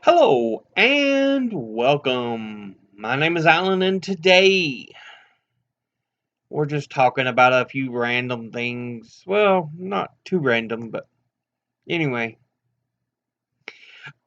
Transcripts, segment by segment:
Hello and welcome. My name is Alan, and today we're just talking about a few random things. Well, not too random, but anyway,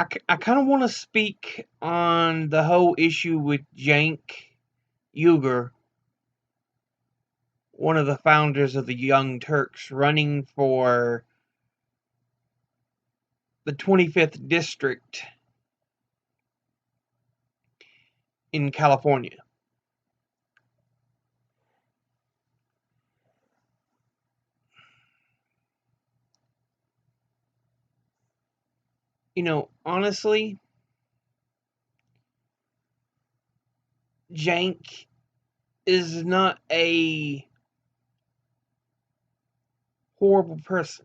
I kind of want to speak on the whole issue with Cenk Uygar, one of the founders of the Young Turks, running for the 25th district in California. Honestly, Cenk is not a horrible person.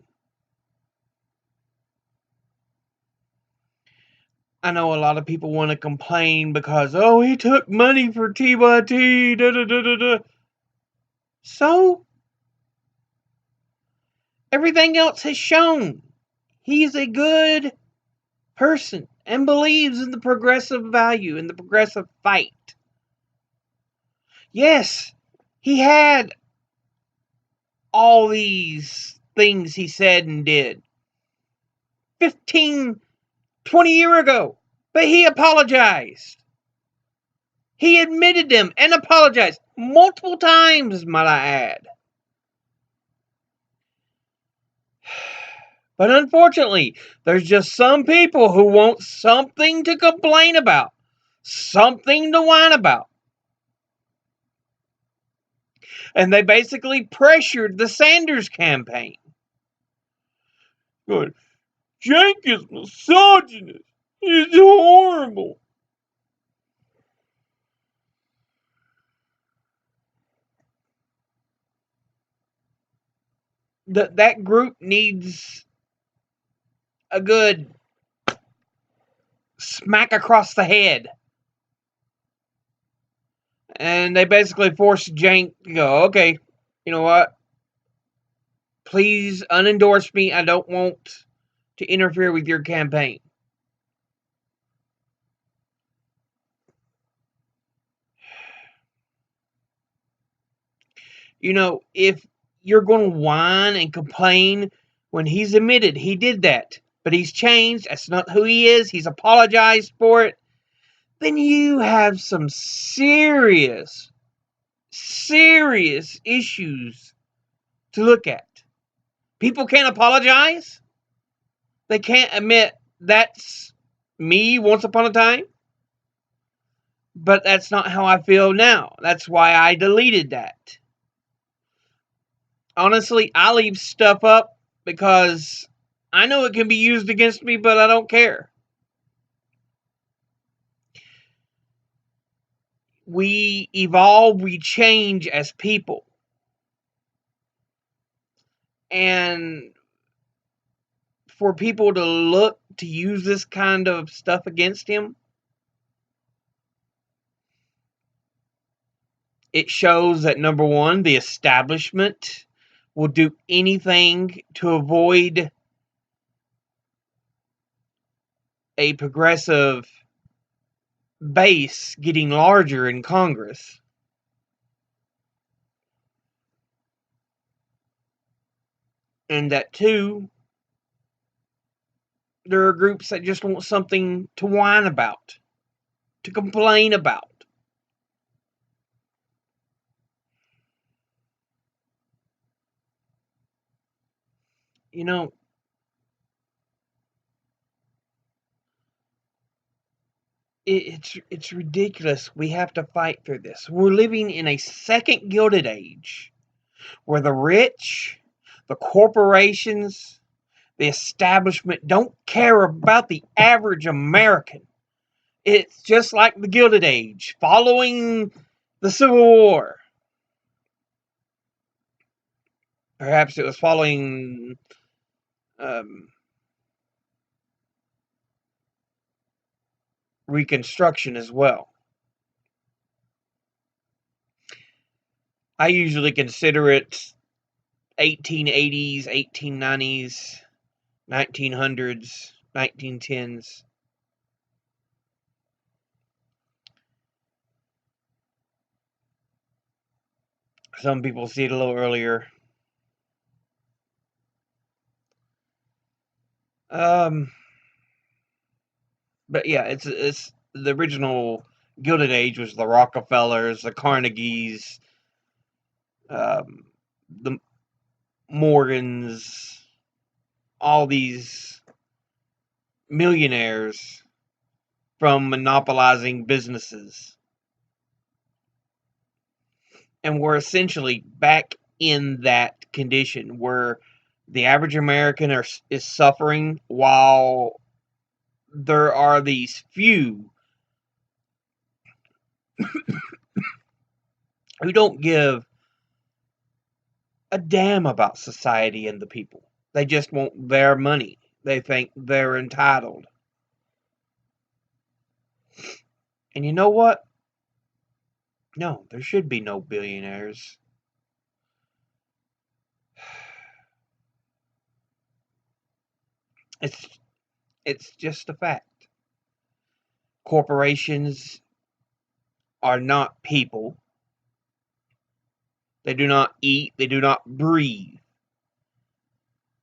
I know a lot of people want to complain because, oh, he took money for TYT, da da da da da. So, everything else has shown he's a good person and believes in the progressive value and the progressive fight. Yes, he had all these things he said and did 15, 20 years ago, but he apologized. He admitted them and apologized multiple times, might I add. But unfortunately, there's just some people who want something to complain about, something to whine about. And they basically pressured the Sanders campaign. Going, Cenk is misogynist. He's horrible. That group needs a good smack across the head. And they basically forced Cenk to go, okay, you know what? Please unendorse me. I don't want to interfere with your campaign. If you're going to whine and complain when he's admitted he did that, but he's changed, that's not who he is, he's apologized for it, then you have some serious, serious issues to look at. People can't apologize. They can't admit that's me once upon a time. But that's not how I feel now. That's why I deleted that. Honestly, I leave stuff up because I know it can be used against me, but I don't care. We evolve, we change as people. And for people to look to use this kind of stuff against him, it shows that, number one, the establishment will do anything to avoid a progressive base getting larger in Congress. And that, two, there are groups that just want something to whine about, to complain about. You know, it's ridiculous. We have to fight through this. We're living in a second Gilded Age where the rich, the corporations, the establishment don't care about the average American. It's just like the Gilded Age, following the Civil War. Perhaps it was following Reconstruction as well. I usually consider it 1880s, 1890s, 1900s, 1910s. Some people see it a little earlier. But yeah, it's the original Gilded Age was the Rockefellers, the Carnegies, the Morgans, all these millionaires from monopolizing businesses. And we're essentially back in that condition where the average American is suffering while there are these few who don't give a damn about society and the people. They just want their money. They think they're entitled. And you know what? No, there should be no billionaires. It's it's just a fact. Corporations are not people. They do not eat, they do not breathe.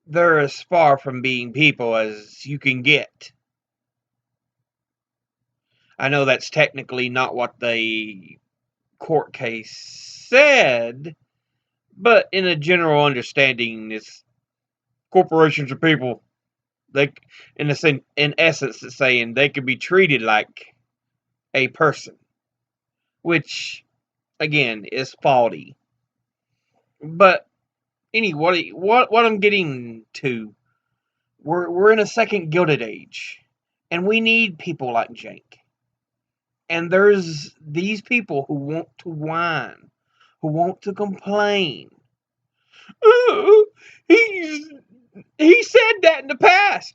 They're as far from being people as you can get. I know that's technically not what the court case said, but in a general understanding, it's corporations are people. They, in essence, it's saying they could be treated like a person, which again is faulty. But anyway, what I'm getting to, we're in a second Gilded Age, and we need people like Cenk. And there's these people who want to whine, who want to complain. Oh, he said that in the past.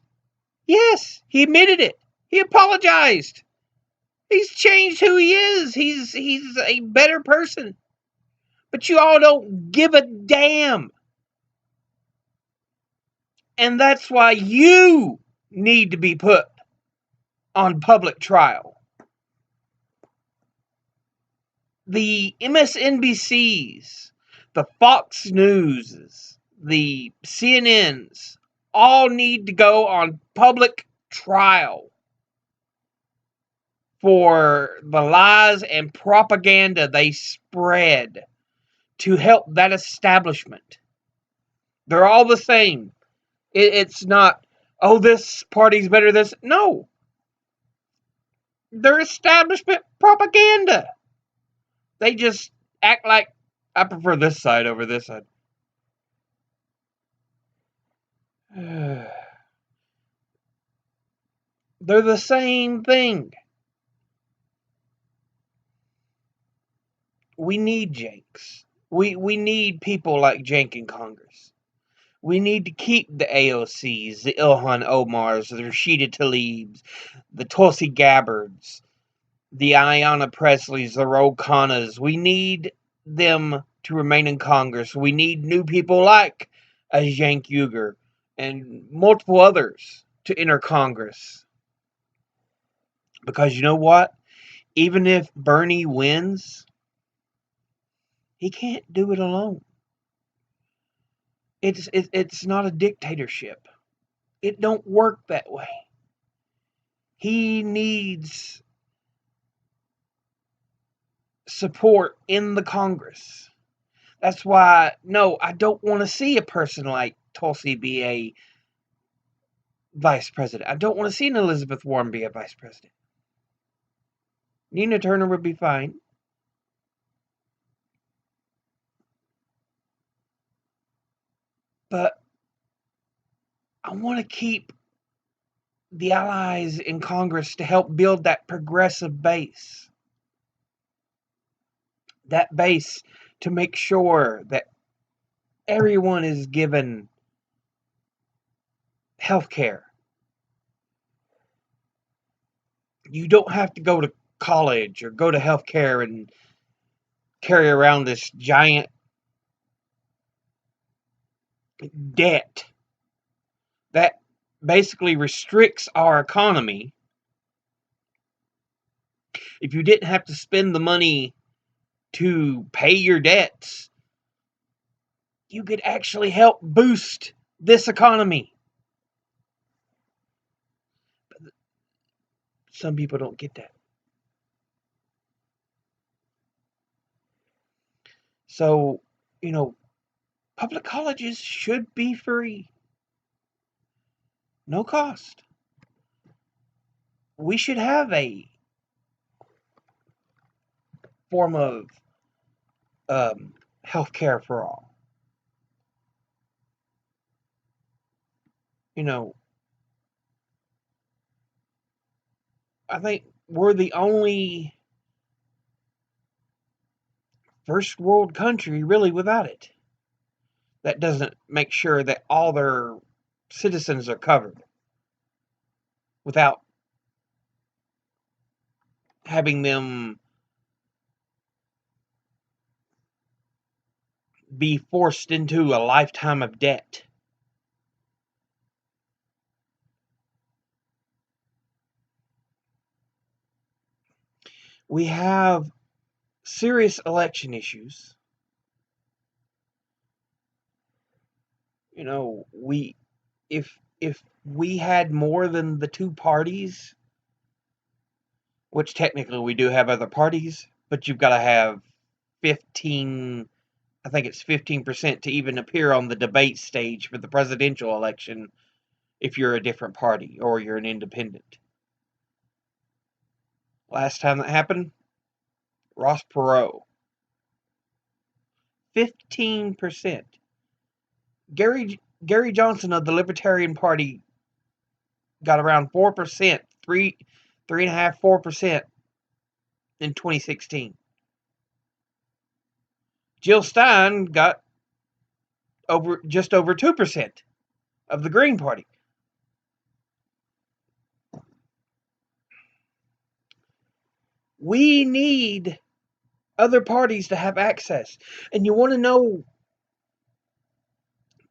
Yes, he admitted it. He apologized. He's changed who he is. He's a better person. But you all don't give a damn. And that's why you need to be put on public trial. The MSNBCs, the Fox News, the CNNs all need to go on public trial for the lies and propaganda they spread to help that establishment. They're all the same. It's not, oh, this party's better than this. No. They're establishment propaganda. They just act like, I prefer this side over this side. They're the same thing. We need Jenks. We need people like Cenk in Congress. We need to keep the AOCs, the Ilhan Omars, the Rashida Tlaibs, the Tulsi Gabbards, the Ayanna Presleys, the Ro Khannas. We need them to remain in Congress. We need new people like Cenk Uygar and multiple others to enter Congress. Because you know what? Even if Bernie wins, he can't do it alone. It's not a dictatorship. It don't work that way. He needs support in the Congress. That's why, no, I don't want to see a person like Tulsi be a vice president. I don't want to see an Elizabeth Warren be a vice president. Nina Turner would be fine. But I want to keep the allies in Congress to help build that progressive base. That base to make sure that everyone is given health care. You don't have to go to college or go to healthcare and carry around this giant debt that basically restricts our economy. If you didn't have to spend the money to pay your debts, you could actually help boost this economy. Some people don't get that. So, public colleges should be free, no cost. We should have a form of health care for all. You know, I think we're the only first world country really without it that doesn't make sure that all their citizens are covered without having them be forced into a lifetime of debt. We have serious election issues. We if we had more than the two parties, which technically we do have other parties, but you've got to have 15, I think it's 15% to even appear on the debate stage for the presidential election if you're a different party or you're an independent. Last time that happened, Ross Perot, 15%. Gary Johnson of the Libertarian Party got around 4%, 3.5%, 4% in 2016. Jill Stein got just over 2% of the Green Party. We need other parties to have access. And you want to know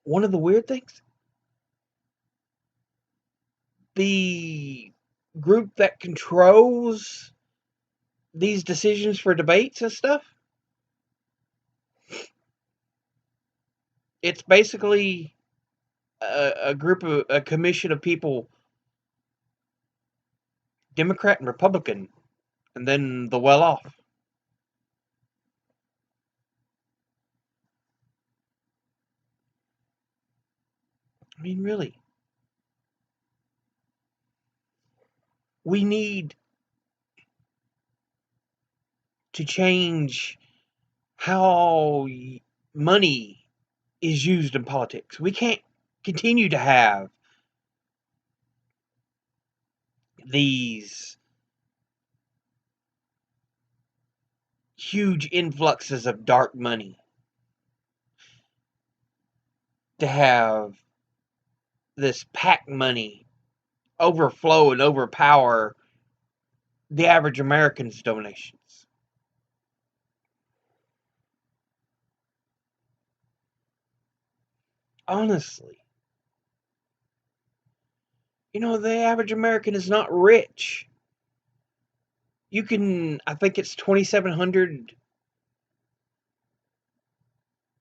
one of the weird things? The group that controls these decisions for debates and stuff, it's basically a commission of people, Democrat and Republican, and then the well-off. I mean, really. We need to change how money is used in politics. We can't continue to have these huge influxes of dark money, to have this PAC money overflow and overpower the average American's donations. Honestly, the average American is not rich. I think it's 2,700.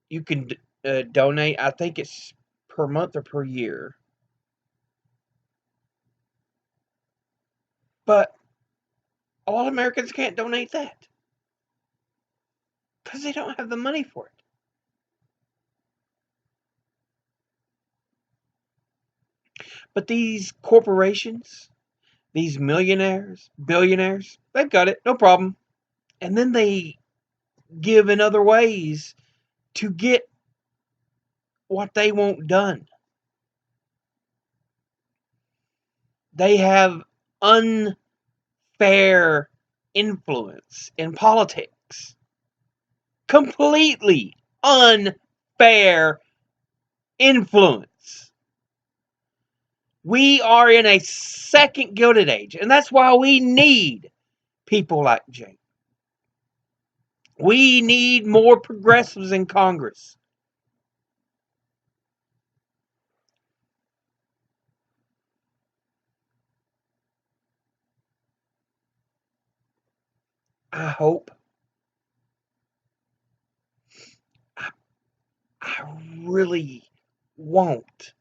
You can donate. I think it's per month or per year. But a lot of Americans can't donate that because they don't have the money for it. But these corporations, these millionaires, billionaires, they've got it, no problem. And then they give in other ways to get what they want done. They have unfair influence in politics. Completely unfair influence. We are in a second Gilded Age, and that's why we need people like Cenk. We need more progressives in Congress. I hope, I I really want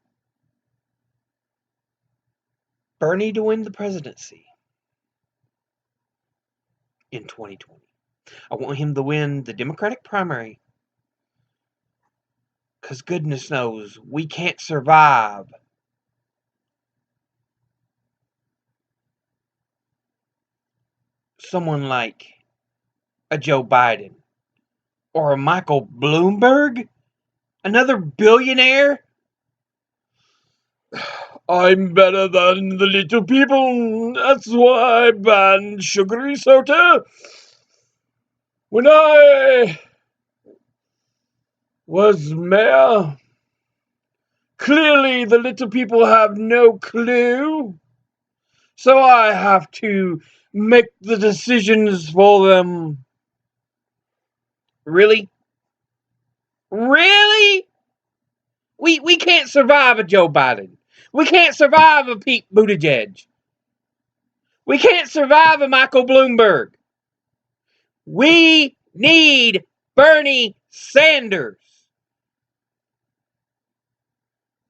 Bernie to win the presidency in 2020. I want him to win the Democratic primary, because goodness knows we can't survive someone like a Joe Biden or a Michael Bloomberg, another billionaire. I'm better than the little people. That's why I banned sugary soda. When I was mayor, clearly the little people have no clue. So I have to make the decisions for them. Really? Really? We can't survive a Joe Biden. We can't survive a Pete Buttigieg. We can't survive a Michael Bloomberg. We need Bernie Sanders.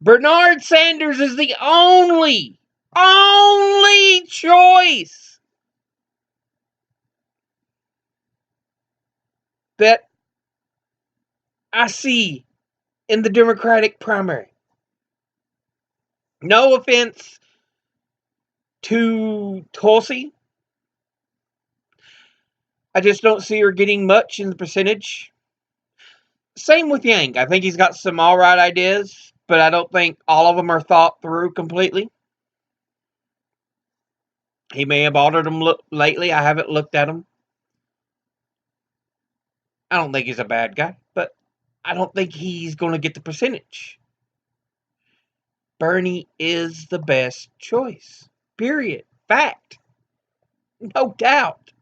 Bernard Sanders is the only choice that I see in the Democratic primary. No offense to Tulsi. I just don't see her getting much in the percentage. Same with Yang. I think he's got some all right ideas, but I don't think all of them are thought through completely. He may have altered them lately. I haven't looked at them. I don't think he's a bad guy, but I don't think he's going to get the percentage. Bernie is the best choice. Period. Fact. No doubt.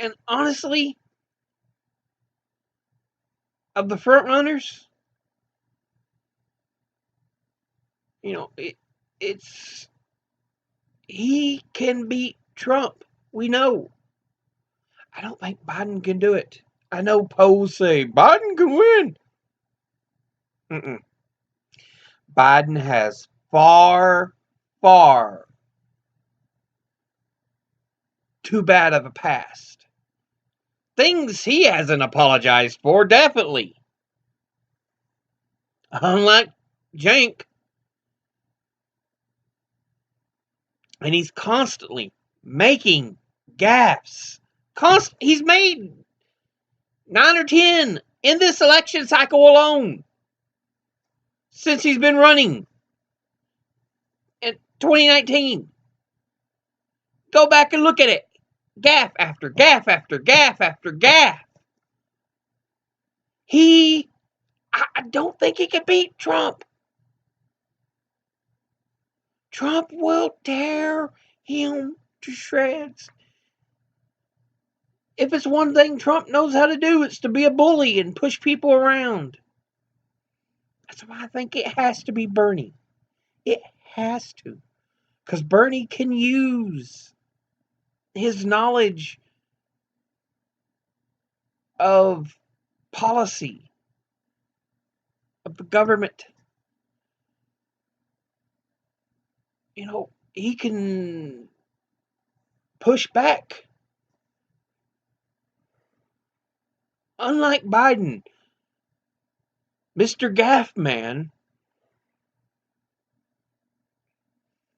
And honestly, of the front runners, it's he can beat Trump. We know. I don't think Biden can do it. I know polls say Biden can win. Mm-mm. Biden has far too bad of a past. Things he hasn't apologized for, definitely. Unlike Cenk. And he's constantly making gaffes. He's made 9 or 10 in this election cycle alone since he's been running in 2019. Go back and look at it. Gaff after gaff after gaff after gaff. I don't think he can beat Trump. Trump will tear him to shreds. If it's one thing Trump knows how to do, it's to be a bully and push people around. That's why I think it has to be Bernie. It has to. Because Bernie can use his knowledge of policy, of the government. He can push back. Unlike Biden, Mr. Gaff Man,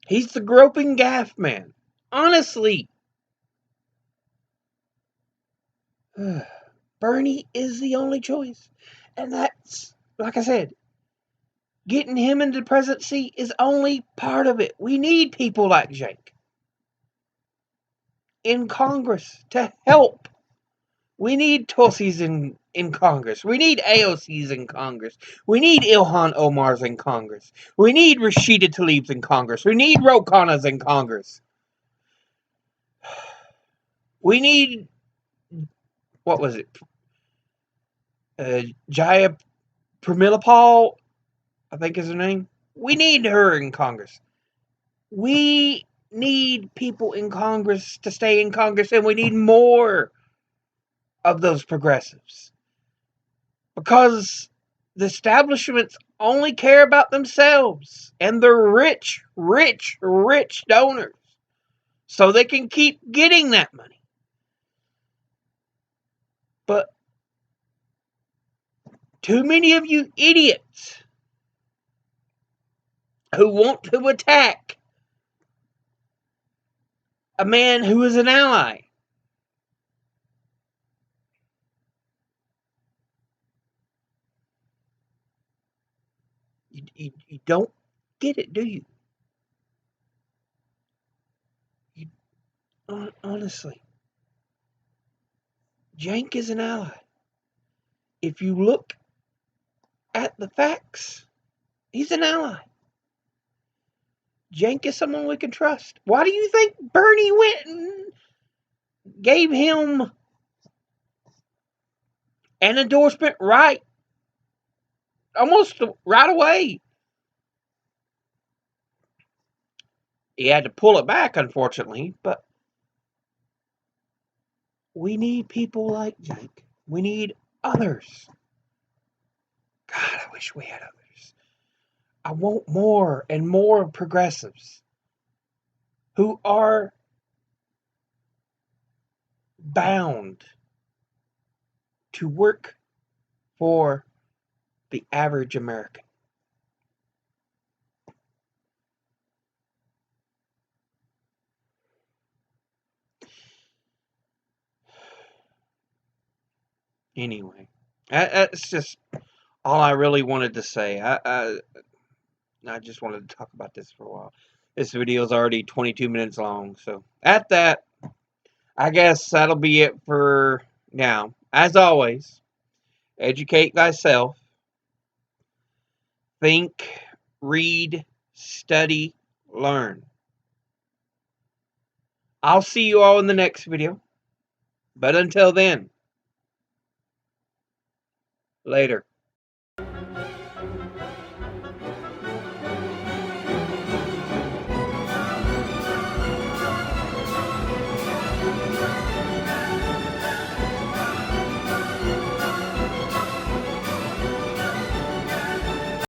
he's the groping Gaff Man. Honestly, Bernie is the only choice. And that's, like I said, getting him into the presidency is only part of it. We need people like Cenk in Congress to help. We need Tulsi's in Congress. We need AOC's in Congress. We need Ilhan Omar's in Congress. We need Rashida Tlaib's in Congress. We need Ro Khanna's in Congress. We need, what was it? Jaya Pramilapal, I think is her name. We need her in Congress. We need people in Congress to stay in Congress, and we need more of those progressives. Because the establishments only care about themselves and their rich, rich, rich donors. So they can keep getting that money. But too many of you idiots who want to attack a man who is an ally. You don't get it, do you? Honestly, Cenk is an ally. If you look at the facts, he's an ally. Cenk is someone we can trust. Why do you think Bernie went and gave him an endorsement almost right away? He had to pull it back, unfortunately, but we need people like Cenk. We need others. God, I wish we had others. I want more and more progressives who are bound to work for the average American. Anyway, that's just all I really wanted to say. I just wanted to talk about this for a while. This video is already 22 minutes long, so at that, I guess that'll be it for now. As always, educate thyself, think, read, study, learn. I'll see you all in the next video, but until then, later.